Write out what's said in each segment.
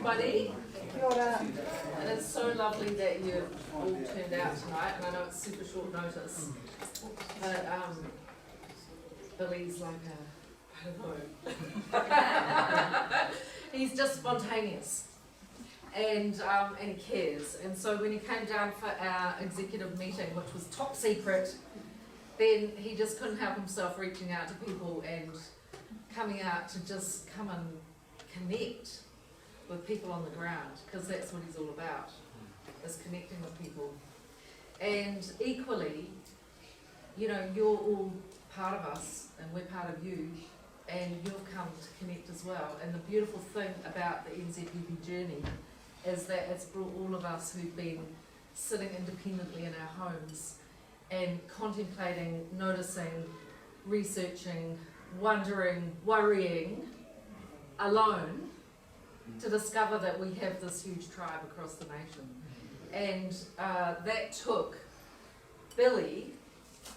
everybody. And it's so lovely that you've all turned out tonight, and I know it's super short notice, but Billy's like I don't know, he's just spontaneous, and he cares. And so when he came down for our executive meeting, which was top secret, then he just couldn't help himself reaching out to people and coming out to just come and connect with people on the ground, because that's what he's all about, is connecting with people. And equally, you know, you're all part of us and we're part of you, and you've come to connect as well. And the beautiful thing about the N.Z.P journey is that it's brought all of us who've been sitting independently in our homes and contemplating, noticing, researching, wondering, worrying, alone, to discover that we have this huge tribe across the nation. And that took Billy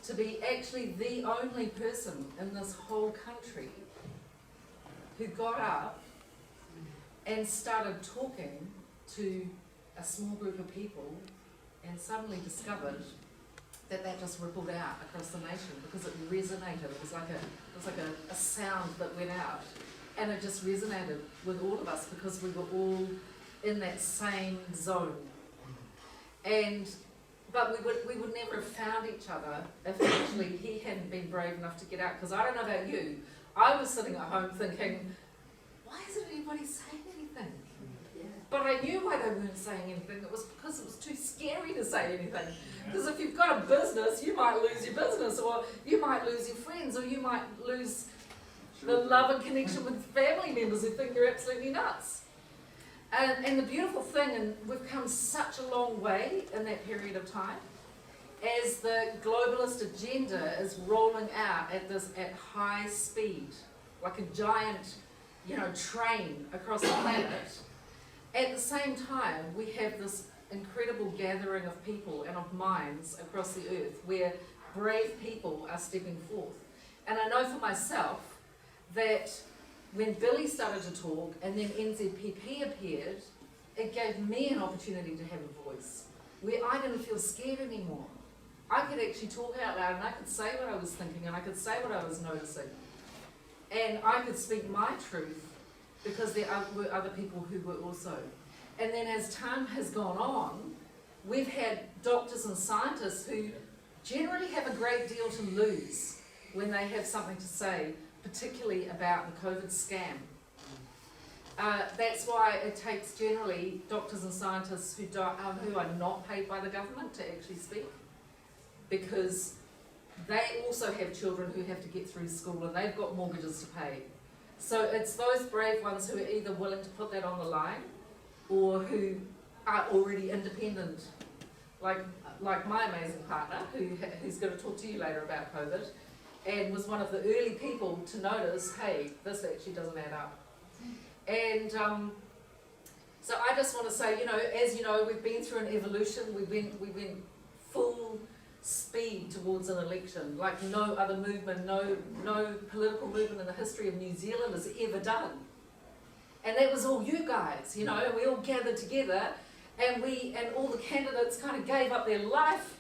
to be actually the only person in this whole country who got up and started talking to a small group of people, and suddenly discovered that that just rippled out across the nation because it resonated. It was like a sound that went out. And it just resonated with all of us because we were all in that same zone. But we would never have found each other if actually he hadn't been brave enough to get out. Because I don't know about you, I was sitting at home thinking, why isn't anybody saying anything? But I knew why they weren't saying anything. It was because it was too scary to say anything. Because if you've got a business, you might lose your business, or you might lose your friends, or you might lose the love and connection with family members who think you're absolutely nuts. And the beautiful thing, and we've come such a long way in that period of time, as the globalist agenda is rolling out at high speed, like a giant, train across the planet. At the same time, we have this incredible gathering of people and of minds across the earth where brave people are stepping forth. And I know for myself that when Billy started to talk and then N.Z.P appeared, it gave me an opportunity to have a voice where I didn't feel scared anymore. I could actually talk out loud, and I could say what I was thinking, and I could say what I was noticing. And I could speak my truth because there were other people who were also. And then as time has gone on, we've had doctors and scientists who generally have a great deal to lose when they have something to say, particularly about the COVID scam. That's why it takes generally doctors and scientists who are not paid by the government to actually speak, because they also have children who have to get through school and they've got mortgages to pay. So it's those brave ones who are either willing to put that on the line or who are already independent, like my amazing partner who's going to talk to you later about COVID, and was one of the early people to notice, hey, this actually doesn't add up. And so I just want to say, as you know, we've been through an evolution. We went full speed towards an election, like no other movement, no political movement in the history of New Zealand has ever done. And that was all you guys, and we all gathered together, and all the candidates kind of gave up their life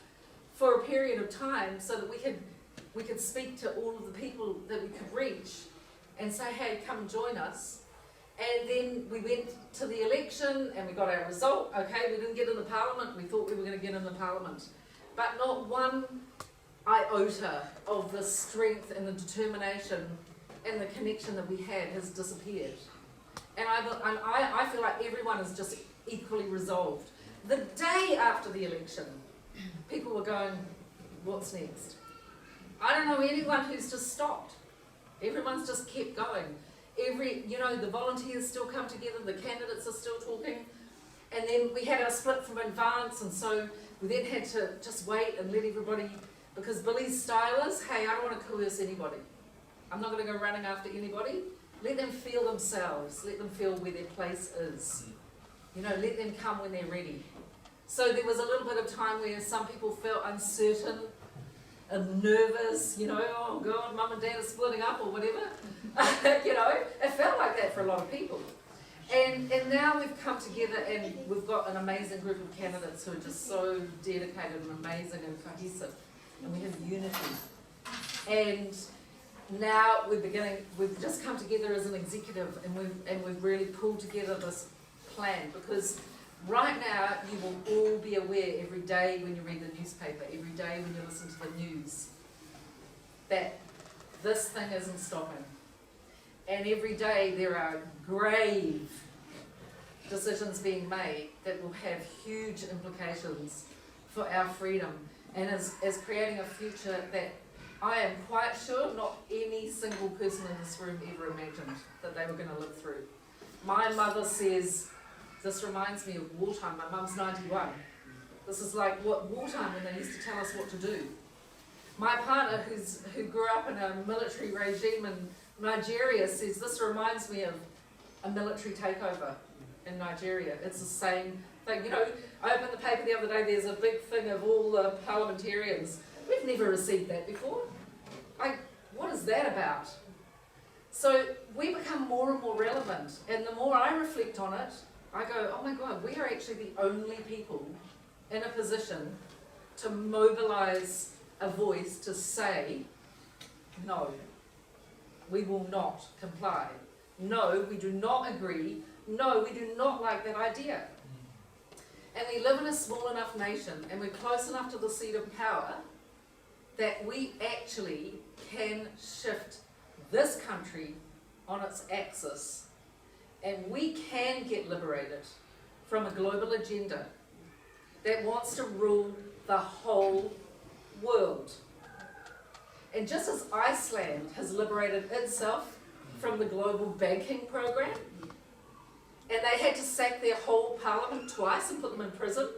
for a period of time so that we could speak to all of the people that we could reach and say, hey, come join us. And then we went to the election and we got our result. Okay, we didn't get in the parliament. We thought we were going to get in the parliament. But not one iota of the strength and the determination and the connection that we had has disappeared. And I feel like everyone is just equally resolved. The day after the election, people were going, what's next? I don't know anyone who's just stopped. Everyone's just kept going. The volunteers still come together, the candidates are still talking, and then we had our split from advance, and so we then had to just wait and let everybody, because Billy's style is, hey, I don't want to coerce anybody. I'm not going to go running after anybody. Let them feel themselves. Let them feel where their place is. Let them come when they're ready. So there was a little bit of time where some people felt uncertain and nervous, oh God, mum and dad are splitting up or whatever. It felt like that for a lot of people. And now we've come together and we've got an amazing group of candidates who are just so dedicated and amazing and cohesive, and we have unity. And now we've just come together as an executive, and we've really pulled together this plan, because right now you will all be aware every day when you read the newspaper, every day when you listen to the news, that this thing isn't stopping. And every day there are grave decisions being made that will have huge implications for our freedom, and as creating a future that I am quite sure not any single person in this room ever imagined that they were going to live through. My mother says, this reminds me of wartime. My mum's 91. This is like what wartime, when they used to tell us what to do. My partner, who grew up in a military regime in Nigeria, says this reminds me of a military takeover in Nigeria. It's the same thing. You know, I opened the paper the other day, there's a big thing of all the parliamentarians. We've never received that before. Like, what is that about? So we become more and more relevant, and the more I reflect on it, I go, oh my God, we are actually the only people in a position to mobilize a voice to say, no, we will not comply. No, we do not agree. No, we do not like that idea. And we live in a small enough nation, and we're close enough to the seat of power that we actually can shift this country on its axis, and we can get liberated from a global agenda that wants to rule the whole world. And just as Iceland has liberated itself from the global banking program, and they had to sack their whole parliament twice and put them in prison,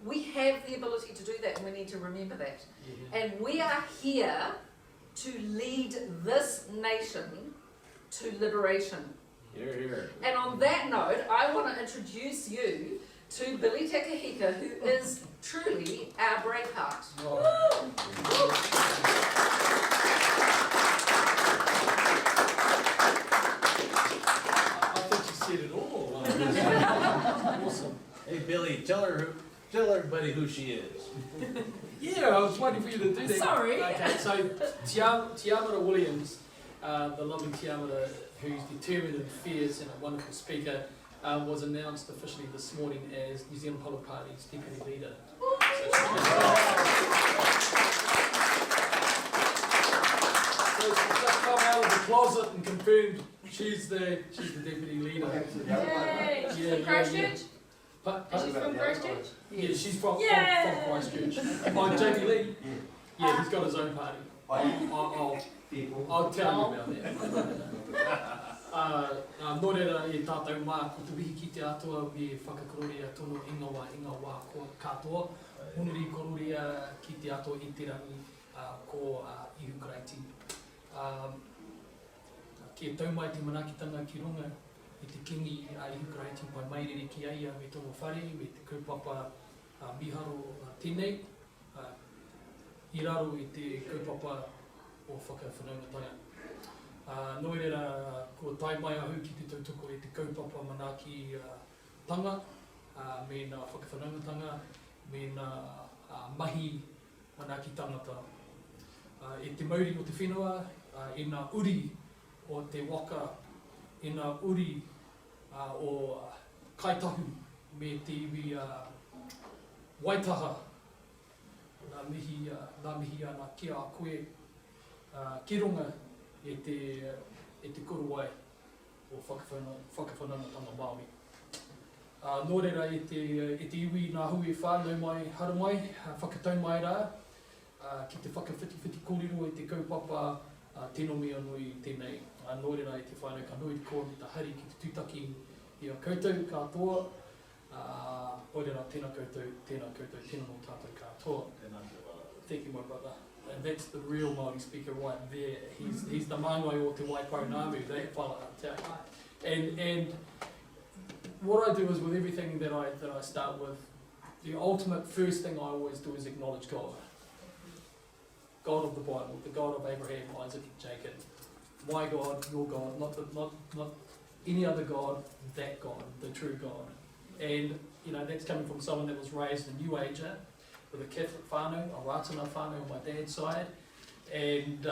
we have the ability to do that, and we need to remember that. And we are here to lead this nation to liberation. Hear, hear. And on that note, I want to introduce you to Billy Takahika, who is truly our Braveheart. I think you said it all. Awesome. Hey Billy, tell everybody who she is. Yeah, I was waiting for you to do that. Sorry. Okay, so Tiamara Williams, the lovely Tiamara, who's determined and fierce and a wonderful speaker, was announced officially this morning as New Zealand Public Party's deputy leader. So she's just come out of the closet and confirmed she's the deputy leader. Yay! She's from Christchurch? Is she from Christchurch? Yeah, she's from Yay! Christchurch. Like JB Lee, yeah, he's got his own party. I'll tell you about that. Nō reira e tātou mā, ko te wihi ki te atua me whakakorore a tono inga wā ko katoa. Honori kororea ki te atua i te rangi ko Ihu Kreiti. Ki e taumai te manakitanga ki runga i te kingi Ihu Kreiti pai mairere ki aia me tono whare, me te kaupapa miharo tēnei. I raro i te kaupapa o whakawhanaungatanga. Nō reira, ko tai mai ahu ki te tautoko e te kaupapa manaki tanga, me nā whakawhanaungatanga, me nā mahi manaki tangata. E te mauri o te whenua, e nā uri o te waka, e nā uri o kaitahu me te iwi waitaha, nā mihi ana kia a koe, ki runga e te kuruwai o whakawhanaungatanga Māori. Nō reira e te iwi nā hui whānau mai hara mai, whakatau mai rā, ki te whakawhitiwhiti kōrero e te kaupapa tēnō mea nui tēnei. Nō reira e te whānau ka nui ko me ta hari ki te tūtaki i a koutou katoa. O reira tēnā koutou, tēnā no tātou katoa. Thank you, my brother. And that's the real Māori speaker right there. He's the māngai o te Waipau Ngāmu, that fella, I tell you. And what I do is with everything that I start with, the ultimate first thing I always do is acknowledge God. God of the Bible, the God of Abraham, Isaac, and Jacob. My God, your God, not any other God, that God, the true God. And, you know, that's coming from someone that was raised a New Ager with a Catholic whānau, a Rātana whānau on my dad's side, and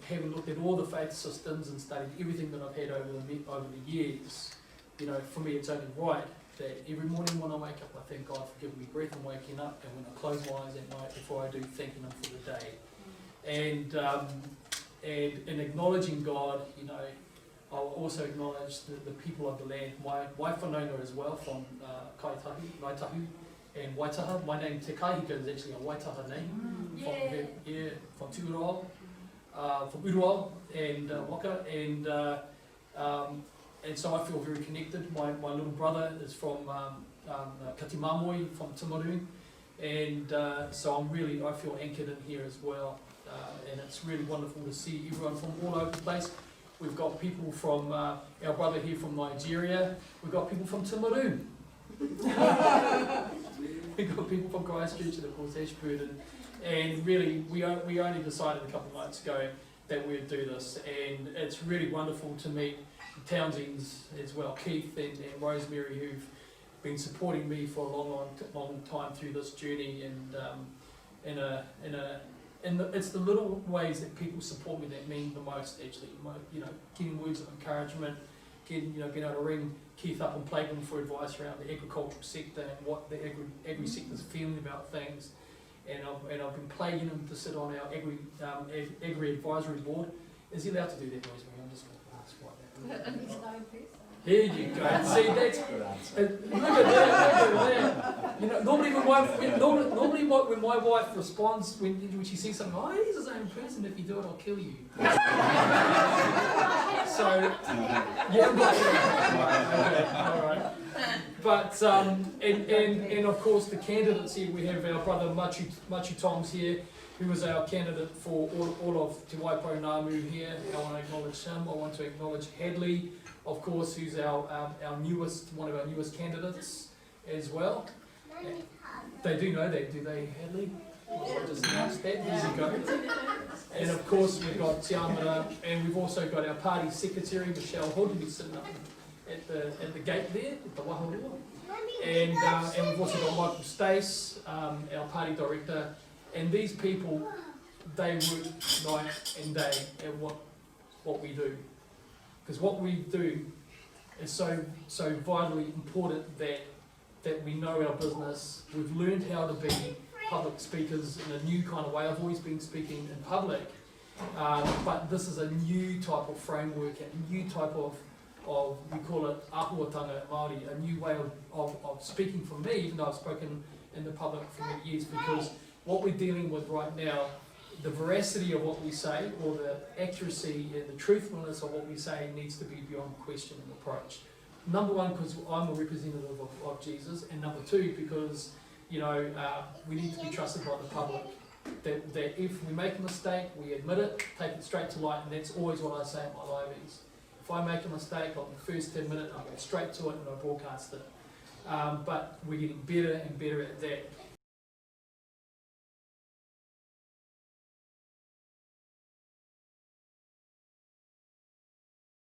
having looked at all the faith systems and studied everything that I've had over the years, you know, for me it's only right that every morning when I wake up, I thank God for giving me breath and waking up, and when I close my eyes at night before I do, thanking Him for the day. And acknowledging God, you know, I'll also acknowledge the people of the land. My whanaunga as well, from Kaitahi, Ngaitahu, and Waitaha. My name Te Kahika is actually a Waitaha name. From Turoa, from Uruao and Waka, and so I feel very connected. My little brother is from Tiamara, from Timaru, and so I feel anchored in here as well. And it's really wonderful to see everyone from all over the place. We've got people from, our brother here from Nigeria. We've got people from Timaru. We've got people from Christchurch and of course Ashburton. And really, we only decided a couple of months ago that we'd do this. And it's really wonderful to meet Townsends as well, Keith and Rosemary, who've been supporting me for a long time through this journey. And it's the little ways that people support me that mean the most, actually. You know, getting words of encouragement, being able to ring Keith up and plague him for advice around the agricultural sector and what the agri sector's feeling about things. And I've been plaguing him to sit on our agri advisory board. Is he allowed to do that, Rosemary? I'm just going to ask right now. Here you go. See, that's look at that. You know, normally when my wife responds when she sees something, oh, he's the same person. If you do it, I'll kill you. So yeah, okay, all right. But and of course the candidates here, we have our brother Machu Toms here, who is our candidate for all of Te Waipo Ngāmu here. I want to acknowledge him. I want to acknowledge Hadley, of course, who's one of our newest candidates as well. They do know that, do they, Hadley? I just announced that. There you go. And of course we've got Tiamara, and we've also got our party secretary, Michelle Hood, who's sitting up at the gate there, at the Wahorua. And we've also got Michael Stace, our party director. And these people, they work night and day at what we do. Because what we do is so vitally important that we know our business. We've learned how to be public speakers in a new kind of way. I've always been speaking in public, but this is a new type of framework, a new type of we call it ahuatanga Māori, a new way of speaking for me, even though I've spoken in the public for many years, because what we're dealing with right now, the veracity of what we say, or the accuracy and the truthfulness of what we say, needs to be beyond question and approach. Number one, because I'm a representative of Jesus, and number two, because we need to be trusted by the public. That if we make a mistake, we admit it, take it straight to light, and that's always what I say at my lives. If I make a mistake, on the first 10 minutes, I go straight to it and I broadcast it. But we're getting better and better at that.